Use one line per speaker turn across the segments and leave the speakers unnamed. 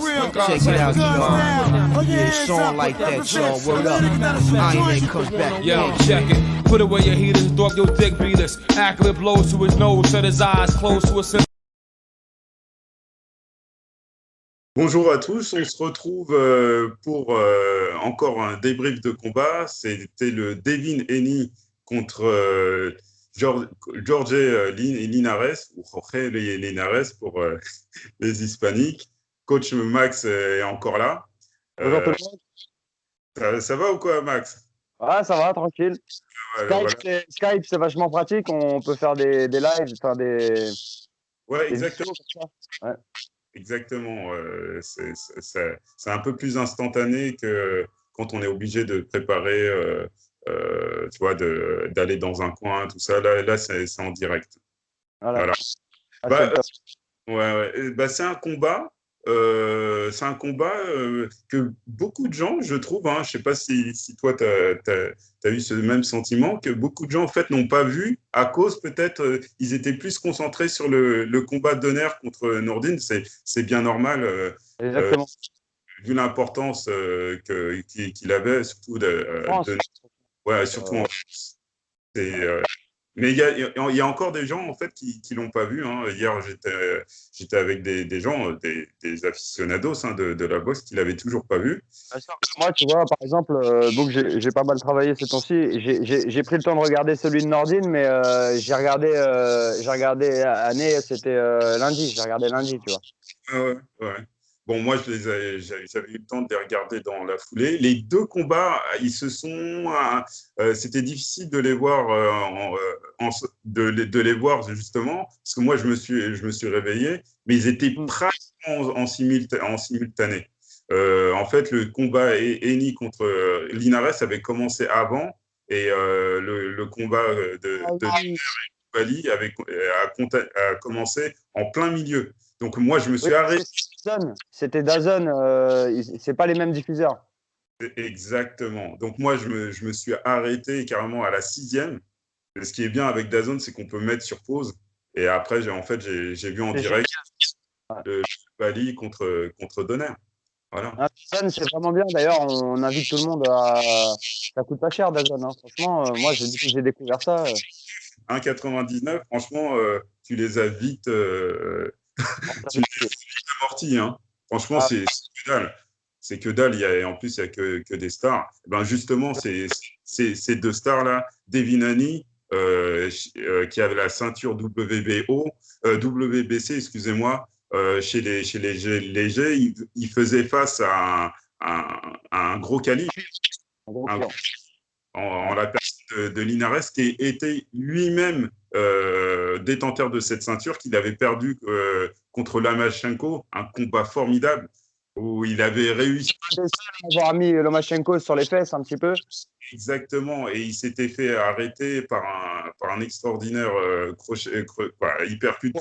Check it out, yeah, song like that, y'all. Word up. Iron Man comes back.
Yo, check it. Put away your heaters, throw up your dick beaters. Accolade blows to his nose, shut his eyes, close to a.
Bonjour à tous, on se retrouve pour encore un débrief de combat. C'était le Devin Haney contre Jorge Linares, ou Jorge Linares pour les hispaniques. Coach Max est encore là.
Bonjour tout le monde.
Ça va ou quoi, Max?
Ah, ça va, tranquille. Skype, c'est vachement pratique. On peut faire des lives, faire des.
Ouais,
des
exactement.
vidéos comme ça. Ouais.
Exactement. C'est un peu plus instantané que quand on est obligé de préparer, tu vois, d'aller dans un coin, tout ça. Là c'est en direct. Voilà.
Ah,
Bah, ouais. Bah, c'est un combat. Que beaucoup de gens, je trouve, hein, je sais pas si toi, tu as eu ce même sentiment, que beaucoup de gens, en fait, n'ont pas vu à cause, peut-être, ils étaient plus concentrés sur le combat d'Honor contre Nordine. C'est bien normal,
Exactement.
vu l'importance qu'il avait, surtout ouais, surtout en France. Mais il y a encore des gens en fait qui l'ont pas vu. Hein. Hier, j'étais avec des gens, des aficionados de la boxe qui l'avaient toujours pas vu.
Moi, tu vois, par exemple, donc j'ai pas mal travaillé ces temps-ci. J'ai pris le temps de regarder celui de Nordine, mais j'ai regardé année, c'était lundi. J'ai regardé lundi, tu vois.
Ouais. Bon, moi, j'avais eu le temps de les regarder dans la foulée. Les deux combats, c'était difficile de les voir, de les voir justement, parce que moi, je me suis réveillé, mais ils étaient pratiquement en simultané. En fait, le combat Haney contre Linares avait commencé avant, et le combat de Bali a commencé en plein milieu. Donc moi, je me suis arrêté.
C'était DAZN, c'est pas les mêmes diffuseurs.
Exactement. Donc moi, je me suis arrêté carrément à la 6e. Et ce qui est bien avec DAZN, c'est qu'on peut mettre sur pause. Et après, j'ai vu en direct le Bali contre Donner. Voilà.
DAZN, c'est vraiment bien. D'ailleurs, on invite tout le monde à. Ça coûte pas cher, DAZN. Hein. Franchement, moi, j'ai découvert ça.
1,99, franchement, tu les as vite, amortis. Hein. Franchement, c'est que dalle. C'est que dalle. En plus, il n'y a que des stars. Ben justement, ces deux stars-là, Devin Haney, qui avait la ceinture WBC, excusez-moi, chez les légers, il faisait face à un gros calibre. En la personne de Linares, qui était lui-même détenteur de cette ceinture, qu'il avait perdu contre Lomachenko, un combat formidable où il avait réussi.
Avoir mis Lomachenko sur les fesses un petit peu.
Exactement, et il s'était fait arrêter par un extraordinaire hypercute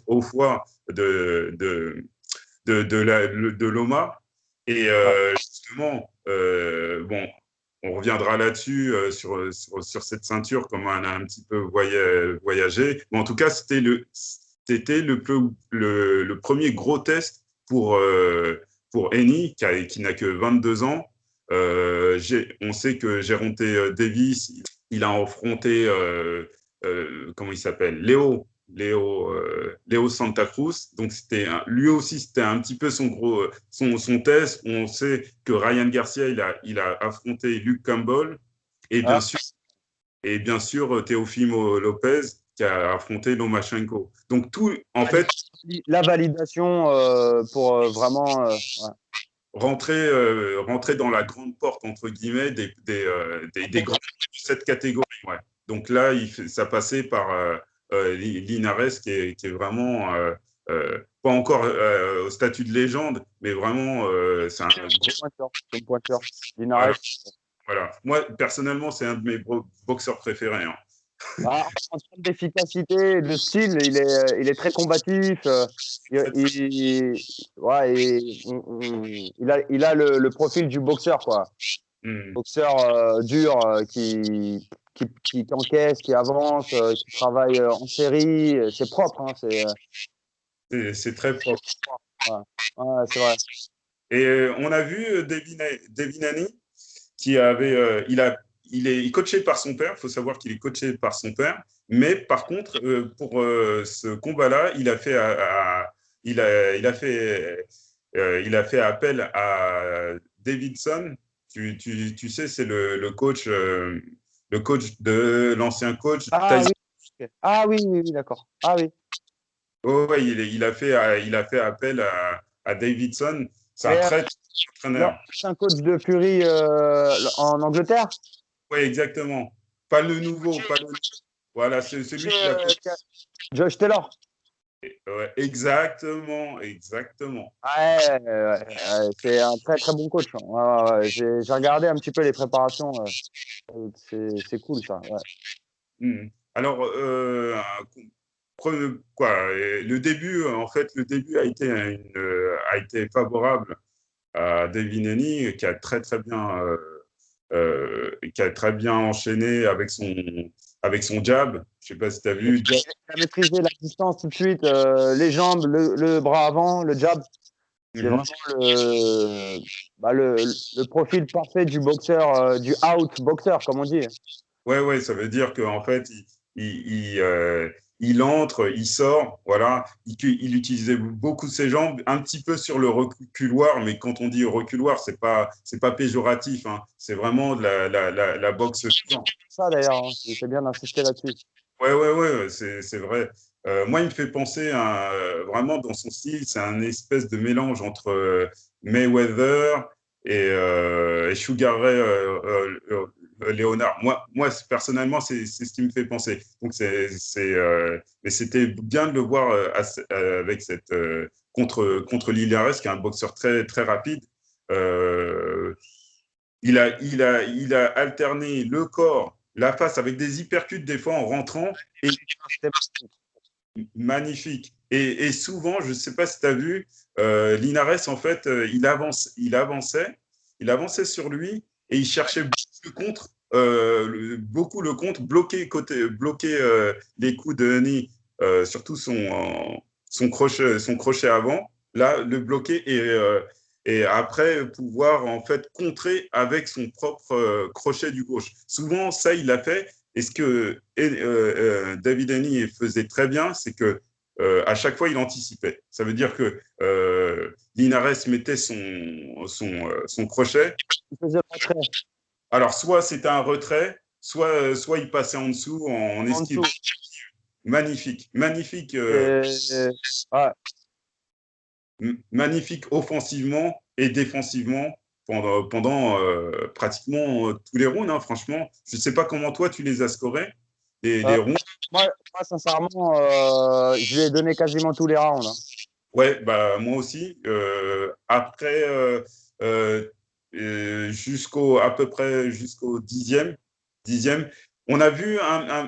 au foie de Loma. Et justement, bon, on reviendra là-dessus sur cette ceinture, comment elle a un petit peu voyagé. Mais en tout cas, c'était le premier gros test pour Haney, qui n'a que 22 ans. On sait que Gervonta Davis, il a affronté, comment il s'appelle, Léo Santa Cruz. Donc lui aussi, c'était un petit peu son test. On sait que Ryan Garcia, il a affronté Luke Campbell et bien sûr Teofimo Lopez qui a affronté Lomachenko. Donc en fait,
la validation pour vraiment
rentrer dans la grande porte entre guillemets des grands de cette catégorie. Ouais. Donc là, ça passait par Linares qui est vraiment pas encore au statut de légende, mais vraiment c'est un
pointeur. Linares.
Voilà. Moi, personnellement, c'est un de mes boxeurs préférés. Hein.
En termes d'efficacité, de style, il est très combatif. Il a le profil du boxeur, quoi. Boxeur dur qui encaisse, qui avance, qui travaille en série. C'est propre. Hein,
c'est très propre.
c'est vrai.
Et on a vu Devin Haney qui avait, il est coaché par son père. Il faut savoir qu'il est coaché par son père. Mais par contre, pour ce combat-là, il a fait appel à Davidson. Tu sais, c'est le coach de l'ancien coach
Ah
Tyson.
oui, ah oui, oui, oui, d'accord. Ah oui.
Oh, ouais, il a fait appel à Davidson. C'est un
Mais
très très entraîneur.
c'est un coach de Fury en Angleterre.
Oui, exactement. Pas le nouveau, pas le. Voilà, c'est celui qui l'a coaché.
Josh Taylor.
Ouais, exactement, exactement.
Ouais, c'est un très très bon coach, hein. J'ai regardé un petit peu les préparations. C'est cool ça. Ouais.
Mhm. Alors, quoi, le début, en fait, le début a été favorable à Devin Haney, qui a très bien enchaîné avec son jab. Je sais pas si tu as vu.
Il a maîtrisé la distance tout de suite, les jambes, le bras avant, le jab. C'est
Mhm.
vraiment le profil parfait du boxeur, du out boxeur, comme on dit.
Ouais, ouais, ça veut dire qu'en fait, il entre, il sort, voilà. Il utilisait beaucoup ses jambes, un petit peu sur le reculoir, mais quand on dit reculoir, c'est pas péjoratif, hein. C'est vraiment de la boxe pure.
Ça d'ailleurs, hein, c'est bien d'insister là-dessus.
Ouais, ouais, ouais, c'est vrai. Moi, il me fait penser vraiment dans son style, c'est un espèce de mélange entre Mayweather et Sugar Ray Leonard. Moi, personnellement, c'est ce qui me fait penser. Donc, mais c'était bien de le voir avec contre Linares, qui est un boxeur très, très rapide. Euh, il a alterné le corps, la face avec des hypercutes des fois en rentrant et magnifique. Et souvent, je ne sais pas si tu as vu, Linares, en fait, il avançait sur lui et il cherchait beaucoup le contre, bloquer les coups de Honey, surtout son crochet avant, là, le bloquer et après pouvoir en fait contrer avec son propre crochet du gauche. Souvent, ça, il l'a fait. Et ce que David Haney faisait très bien, c'est que à chaque fois, il anticipait. Ça veut dire que Linares mettait son crochet.
Il faisait le retrait
Alors, soit c'était un retrait, soit il passait en dessous en
en
esquive.
dessous.
Magnifique, magnifique,
Ouais.
magnifique offensivement et défensivement pendant pratiquement tous les rounds, hein, franchement. Je ne sais pas comment toi, tu les as scorés, les rounds.
Moi, sincèrement, je lui ai donné quasiment tous les rounds, hein.
Ouais, bah, moi aussi. Après, à peu près jusqu'au dixième, on a vu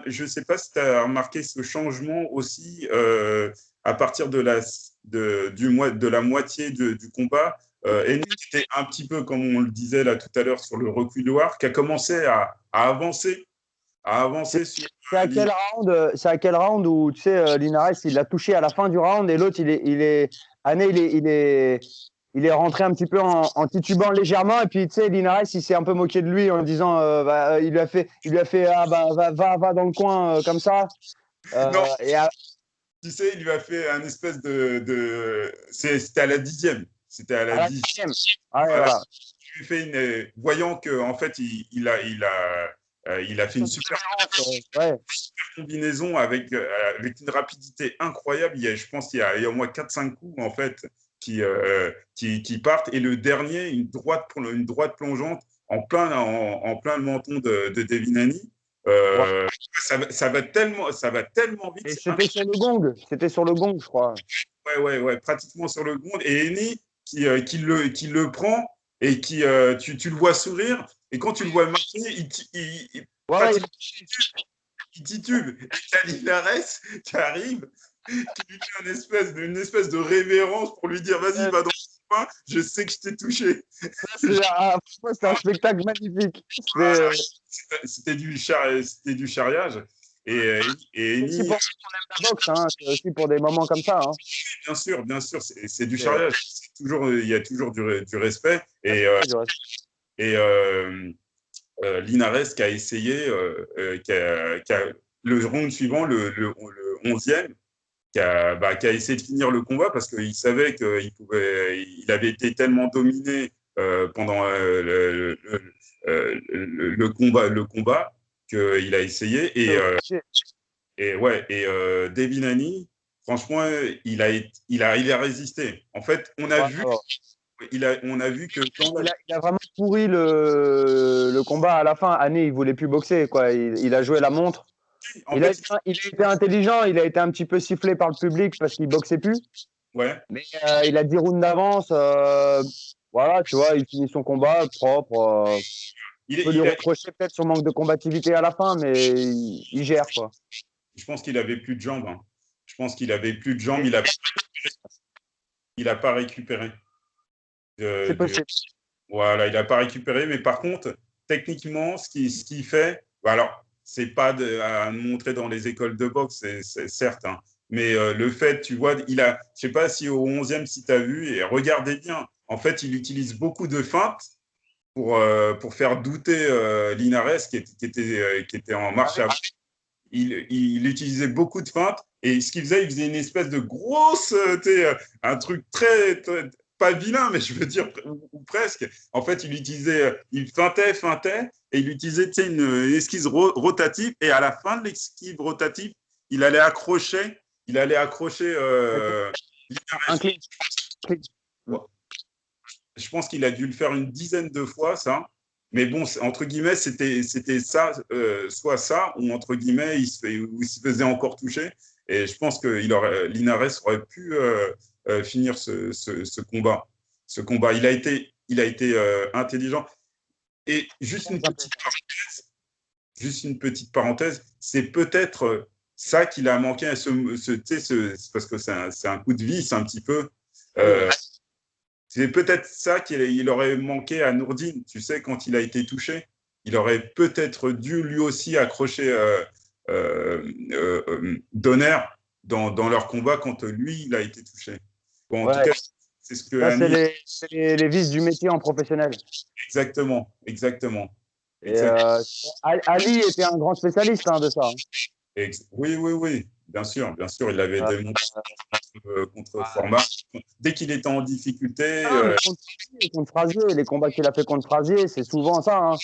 je ne sais pas si tu as remarqué ce changement aussi à partir de la moitié du combat. Henry était un petit peu, comme on le disait là tout à l'heure, sur le reculoir, qui a commencé à avancer sur
C'est à quel round où, tu sais, Linares, il l'a touché à la fin du round et l'autre, Haney, il est rentré un petit peu en titubant légèrement et puis, tu sais, Linares, il s'est un peu moqué de lui en disant, il lui a fait, ah, bah, va dans le coin, comme ça.
Non,
Et
tu sais, il lui a fait un espèce c'était à la 10e. C'était à la
à la
10e.
10e. Ah, ouais,
Voilà.
voilà.
Il lui fait voyant qu'en fait, il a fait une super
Ouais.
combinaison avec une rapidité incroyable. Je pense qu'il y a au moins 4-5 coups, en fait, qui partent. Et le dernier, une droite plongeante en plein le menton de Devin Haney.
Ouais.
Ça va tellement vite.
Et c'était sur le gong, je crois.
Ouais, pratiquement sur le gond. Et Eni qui le prend et tu le vois sourire. Et quand tu le vois marcher,
Ouais,
il titube. Et t'as Linares qui arrive, qui lui fait une espèce de révérence pour lui dire vas-y, va dans le coin, je sais que je t'ai touché.
c'est un spectacle magnifique.
Voilà, c'était du charriage. Et
C'est aussi
Eni,
pour ça qu'on aime la boxe, hein. C'est aussi pour des moments comme ça, hein.
bien sûr, c'est du
C'est
charriage. Il y a toujours du respect.
du reste.
Et Linares qui a essayé, le round suivant, le 11e, qui a essayé de finir le combat parce qu'il savait il avait été tellement dominé pendant le combat qu'il a essayé. Devin Haney, franchement, il a résisté. En fait, on a vu que
Il a vraiment pourri le combat à la fin. Haney, il voulait plus boxer, quoi. Il a joué la montre. Il a été intelligent, il a été un petit peu sifflé par le public parce qu'il boxait plus.
Ouais.
Mais il a 10 rounds d'avance. Voilà, tu vois, il finit son combat propre. On peut lui reprocher peut-être son manque de combativité à la fin, mais il gère, quoi.
Je pense qu'il avait plus de jambes. Hein. Je pense qu'il avait plus de jambes. Il n'a pas récupéré.
C'est possible.
Voilà, il n'a pas récupéré. Mais par contre, techniquement, ce qu'il fait, alors, c'est pas à montrer dans les écoles de boxe, c'est certes. Hein, mais le fait, tu vois, je sais pas si au 11e, si tu as vu, et regardez bien, en fait, il utilise beaucoup de feintes pour faire douter Linares qui était en marche avant. Il utilisait beaucoup de feintes et ce qu'il faisait, il faisait une espèce de grosse, un truc très, très, pas vilain, mais je veux dire, ou presque. En fait, il feintait et il utilisait une esquive rotative et à la fin de l'esquive rotative, il allait accrocher Linares.
Un clinch.
Je pense qu'il a dû le faire une dizaine de fois, ça. Mais bon, entre guillemets, c'était ça, soit ça, ou entre guillemets, il se faisait encore toucher. Et je pense que Linares aurait pu finir ce combat. Il a été intelligent. Et juste une petite parenthèse, c'est peut-être ça qu'il a manqué, parce que c'est un coup de vis un petit peu. C'est peut-être ça qu'il aurait manqué à Nourdine. Tu sais, quand il a été touché, il aurait peut-être dû lui aussi accrocher Donner dans leur combat quand lui, il a été touché. Bon, en tout cas, c'est ce que...
C'est les vices du métier en professionnel.
Exactement.
Et Ali était un grand spécialiste de ça.
Oui. Bien sûr, il l'avait démontré contre Format. Dès qu'il était en difficulté.
Contre Frazier, les combats qu'il a fait contre Frazier, c'est souvent ça. Hein.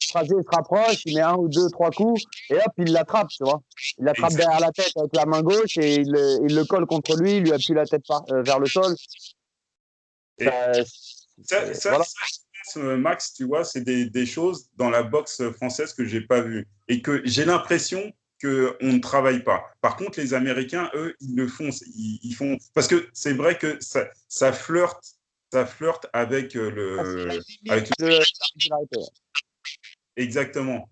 Frazier se rapproche, il met 1 ou 2, 3 coups, et hop, il l'attrape, tu vois. Il l'attrape derrière la tête avec la main gauche et il le colle contre lui, il lui appuie la tête vers le sol.
Voilà. Max, tu vois, c'est des choses dans la boxe française que j'ai pas vues et que j'ai l'impression qu'on ne travaille pas. Par contre, les Américains, eux, ils le font. Ils font parce que c'est vrai que ça flirte avec Exactement.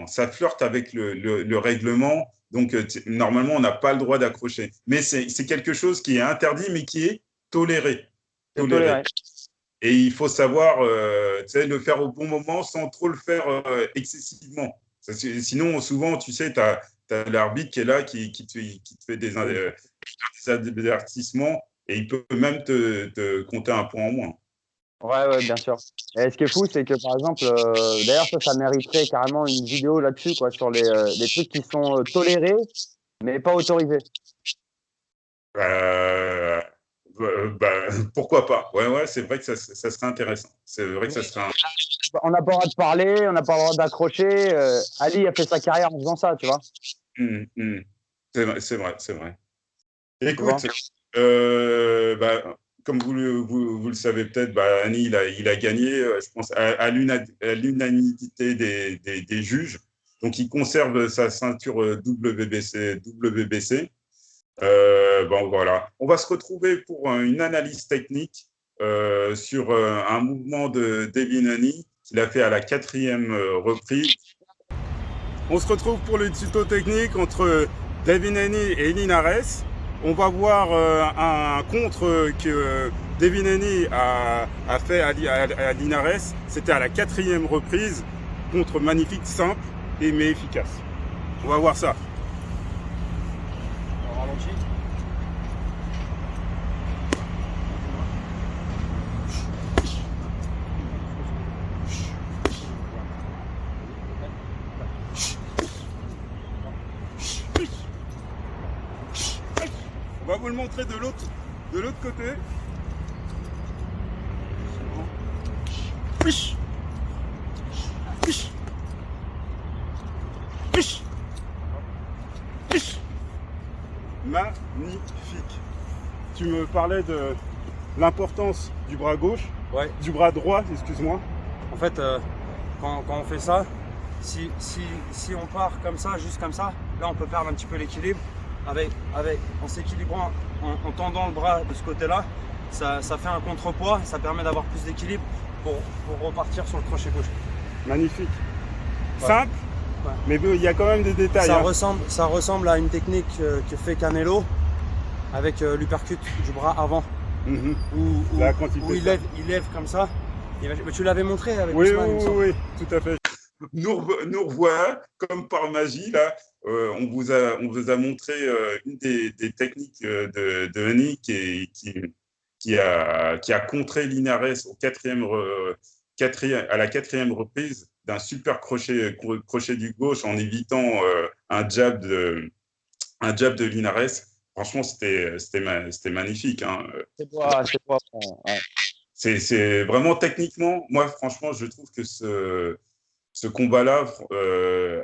Ça flirte avec le règlement. Donc, normalement, on n'a pas le droit d'accrocher. Mais c'est quelque chose qui est interdit, mais qui est toléré. Et il faut savoir le faire au bon moment sans trop le faire excessivement. Sinon, souvent, tu sais, tu as l'arbitre qui est là, qui te fait des avertissements et il peut même te compter un point en moins.
Ouais, bien sûr. Et ce qui est fou, c'est que, par exemple, d'ailleurs, ça mériterait carrément une vidéo là-dessus, quoi, sur les trucs qui sont tolérés, mais pas autorisés.
Pourquoi pas. Ouais, c'est vrai que ça serait intéressant. C'est vrai que ça serait
On n'a pas le droit de parler, on n'a pas le droit d'accrocher. Ali a fait sa carrière en faisant ça, tu vois.
C'est vrai. Écoute, comme vous le savez peut-être, Annie, il a gagné, je pense, à l'unanimité des juges. Donc, il conserve sa ceinture WBC. Voilà. On va se retrouver pour une analyse technique sur un mouvement de Devin Haney qu'il a fait à la 4e reprise. On se retrouve pour le tuto technique entre Devin Haney et Linares. On va voir un contre que Devin Haney a fait à Linares. C'était à la 4e reprise. Contre magnifique, simple mais efficace.
On va voir ça.
On ralentit.
On va vous le montrer de l'autre côté. Fiche. Fiche. Fiche. Fiche. Magnifique. Tu me parlais de l'importance du bras gauche,
Ouais.
du bras droit, excuse-moi.
En fait, quand on fait ça, si on part comme ça, juste comme ça, là on peut perdre un petit peu l'équilibre. En s'équilibrant, en tendant le bras de ce côté-là, ça fait un contrepoids, ça permet d'avoir plus d'équilibre pour repartir sur le crochet gauche.
Magnifique.
Ouais.
Simple,
Ouais.
mais il y a quand même des détails. hein.
Ça ressemble à une technique que fait Canelo avec l'uppercut du bras avant,
Mhm.
où
Là, quand il fait ça.
il lève comme ça. Mais tu l'avais montré avec
Oui,
Ousmane, il me semble.
oui, tout à fait.
Nous revoilà, comme par magie, là. On vous a montré une des techniques de Henny qui a contré Linares à la quatrième reprise d'un super crochet du gauche en évitant un jab de Linares. Franchement, c'était magnifique. Hein.
C'est pas. Ouais.
C'est vraiment techniquement, moi, franchement, je trouve que ce combat-là,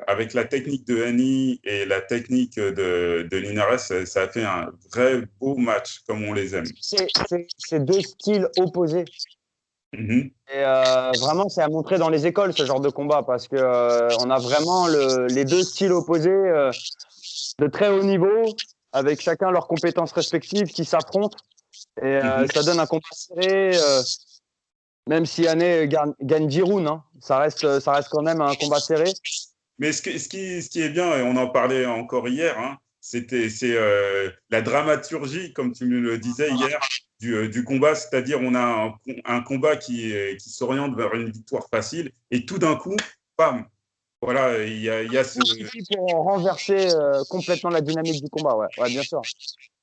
avec la technique de Henny et la technique de Linares, ça a fait un vrai beau match, comme on les aime.
C'est deux styles opposés.
Mhm.
Et vraiment, c'est à montrer dans les écoles, ce genre de combat, parce que on a vraiment les deux styles opposés de très haut niveau, avec chacun leurs compétences respectives qui s'affrontent. Et ça donne un combat serré, même si Ané gagne 10 rounds, hein, ça reste quand même un combat serré.
Mais ce qui est bien, et on en parlait encore hier, hein, c'est la dramaturgie, comme tu me le disais hier, du combat, c'est-à-dire on a un combat qui s'oriente vers une victoire facile, et tout d'un coup, bam, voilà, il y a ce...
Pour renverser complètement la dynamique du combat, ouais, bien sûr.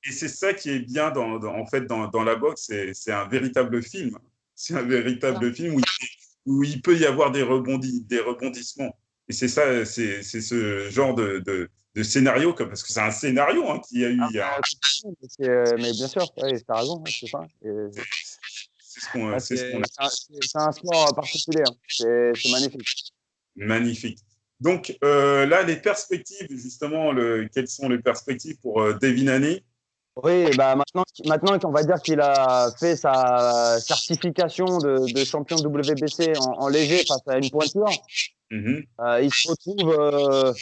Et c'est ça qui est bien en fait, dans la boxe, c'est un véritable film. C'est un véritable film où il peut y avoir des rebondissements. Et c'est ça, c'est ce genre de scénario, parce que c'est un scénario hein, qu'il y a eu hier.
Mais bien sûr, ouais, t'as raison, ouais, c'est ça.
C'est ce qu'on a.
C'est un sport particulier, hein. C'est magnifique.
Magnifique. Donc là, les perspectives, justement, quelles sont les perspectives pour Devin Haney?
Oui, bah maintenant qu'on va dire qu'il a fait sa certification de champion WBC en léger face à une pointure, il se retrouve,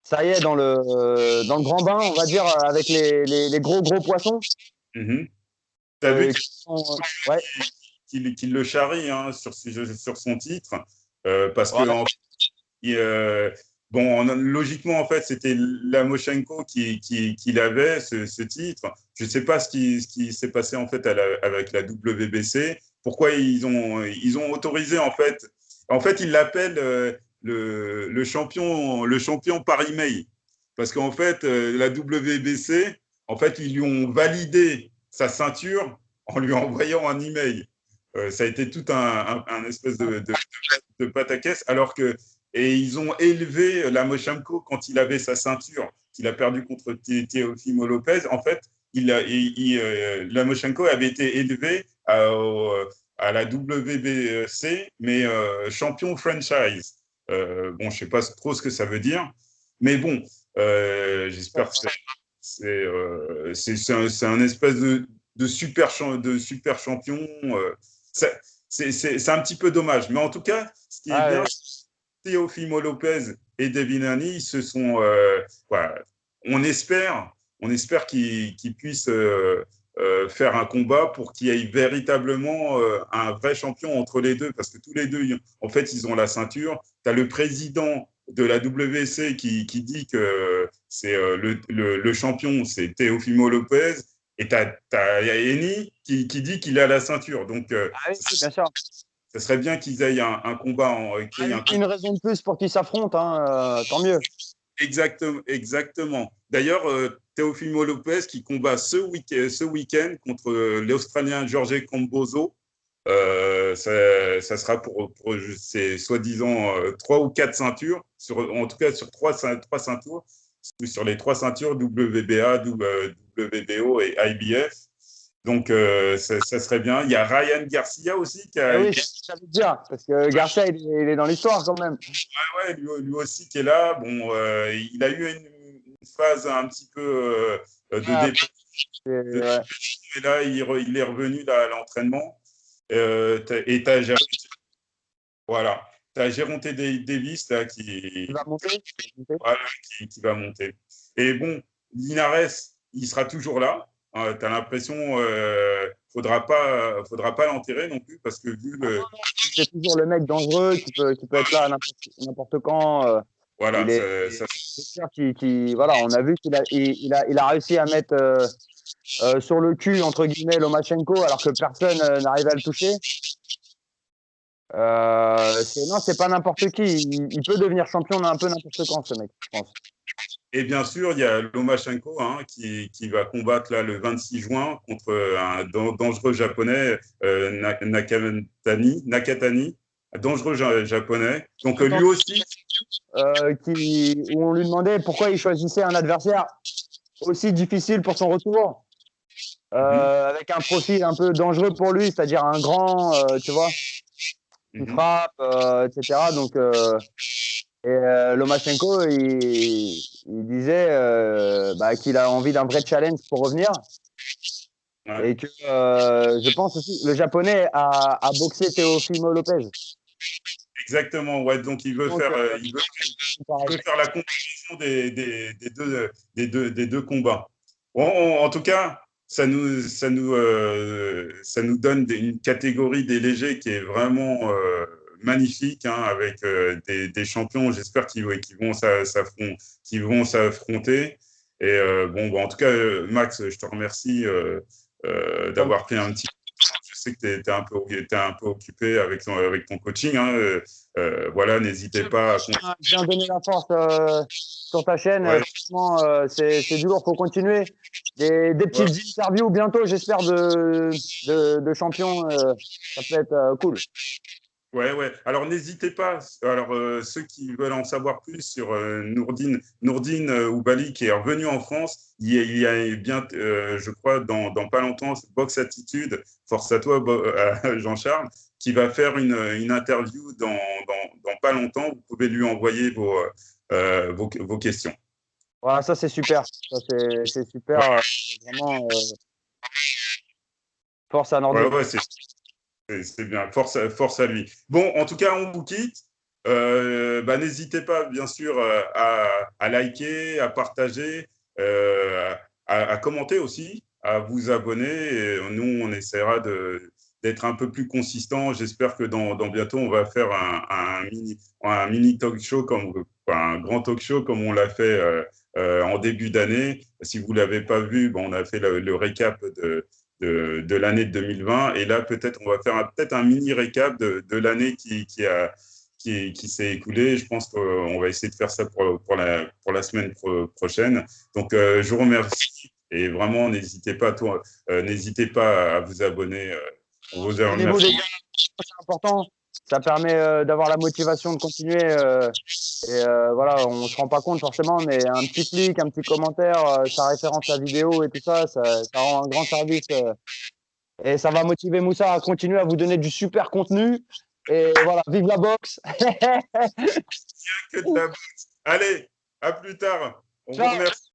ça y est, dans le grand bain, on va dire, avec les gros poissons.
T'as vu
ouais.
qu'il le charrie hein, sur son titre, parce que bon, logiquement, en fait, c'était Lomachenko qui l'avait, ce titre. Je ne sais pas ce qui s'est passé, en fait, avec la WBC. Pourquoi ils ont autorisé, en fait. En fait, ils l'appellent le champion par email. Parce qu'en fait, la WBC, en fait, ils lui ont validé sa ceinture en lui envoyant un email. Ça a été tout un espèce de pataquès, alors que et ils ont élevé Lomachenko quand il avait sa ceinture, qu'il a perdu contre Teofimo Lopez. En fait, Lomachenko avait été élevé à la WBC, mais champion franchise. Bon, je ne sais pas trop ce que ça veut dire, mais bon, j'espère que c'est un espèce de super champion. C'est un petit peu dommage, mais en tout cas, ce qui est bien, Teofimo Lopez et Devin Haney, ils se sont. Voilà, on espère qu'ils puissent faire un combat pour qu'il y ait véritablement un vrai champion entre les deux, parce que tous les deux, en fait, ils ont la ceinture. Tu as le président de la WC qui dit que c'est le champion, c'est Teofimo Lopez, et tu as Henny qui dit qu'il a la ceinture. Donc,
oui, bien sûr.
ça serait bien qu'ils aient un combat.
Une raison de plus pour qu'ils s'affrontent, hein, tant mieux.
Exactement. D'ailleurs, Teofimo Lopez qui combat ce week-end contre l'Australien Jorge Camboso. Ça sera pour c'est soi-disant 3 ou 4 ceintures, en tout cas sur trois ceintures, sur les 3 ceintures WBA, WBO et IBF. Donc, ça serait bien. Il y a Ryan Garcia aussi qui a.
Oui, j'allais te dire, parce que Garcia, il est dans l'histoire quand même.
Ouais, lui aussi qui est là. Bon, il a eu une phase un petit peu de dépôt.
Ouais.
Et là, il est revenu là, à l'entraînement. Et tu as voilà. Géronte Davis là,
Il va monter.
voilà, qui va monter. Et bon, Linares, il sera toujours là. Tu as l'impression faudra pas l'enterrer non plus parce que vu le.
C'est toujours le mec dangereux qui peut être là à n'importe quand.
Voilà,
c'est sûr voilà, on a vu qu'il a réussi à mettre sur le cul, entre guillemets, Lomachenko, alors que personne n'arrive à le toucher. Non, c'est pas n'importe qui. Il peut devenir champion un peu n'importe quand, ce mec, je pense.
Et bien sûr, il y a Lomachenko qui va combattre là, le 26 juin contre un dangereux japonais, Nakatani, un dangereux japonais. Donc lui aussi.
Où on lui demandait pourquoi il choisissait un adversaire aussi difficile pour son retour, avec un profil un peu dangereux pour lui, c'est-à-dire un grand, tu vois, qui frappe, etc. Donc, Lomachenko, il disait qu'il a envie d'un vrai challenge pour revenir. Ouais. Et que je pense aussi, le japonais a boxé Teofimo Lopez.
Exactement, ouais. Donc il veut faire la comparaison des deux combats. Bon, en tout cas, ça nous donne une catégorie des légers qui est vraiment magnifique, hein, avec des champions. J'espère qu'ils vont s'affronter. Et en tout cas, Max, je te remercie d'avoir pris un petit. Je sais que tu es un peu occupé avec ton coaching. Hein, voilà, n'hésitez pas.
Je viens donner la force sur ta chaîne.
Ouais.
Franchement, c'est du lourd, il faut continuer. Des petites interviews bientôt, j'espère, de champions. Ça peut être cool.
Ouais. Alors, n'hésitez pas. Alors, ceux qui veulent en savoir plus sur Nourdine Oubali, qui est revenu en France, il y a bien, je crois, dans pas longtemps, Box Attitude, force à toi, Jean-Charles, qui va faire une interview dans pas longtemps. Vous pouvez lui envoyer vos questions.
Voilà, ça, c'est super. Ça, c'est super.
Ouais.
Vraiment, force à Nordine.
Ouais, c'est bien, force à lui. Bon, en tout cas, on vous quitte. N'hésitez pas, bien sûr, à liker, à partager, à commenter aussi, à vous abonner. Et nous, on essaiera d'être un peu plus consistant. J'espère que dans bientôt, on va faire un mini talk show, un grand talk show comme on l'a fait en début d'année. Si vous ne l'avez pas vu, on a fait le récap de l'année 2020, et là peut-être on va faire peut-être un mini récap de l'année qui s'est écoulée. Je pense qu'on va essayer de faire ça pour la semaine prochaine. Donc je vous remercie, et vraiment n'hésitez pas à vous abonner.
Abonnez-vous, les gars, c'est important. Ça permet d'avoir la motivation de continuer. Voilà, on ne se rend pas compte forcément, mais un petit clic, un petit commentaire, ça référence la vidéo et tout ça, ça rend un grand service. Et ça va motiver Moussa à continuer à vous donner du super contenu. Et voilà, vive la boxe.
Il n'y a que de la boxe. Allez, à plus tard. On vous remercie.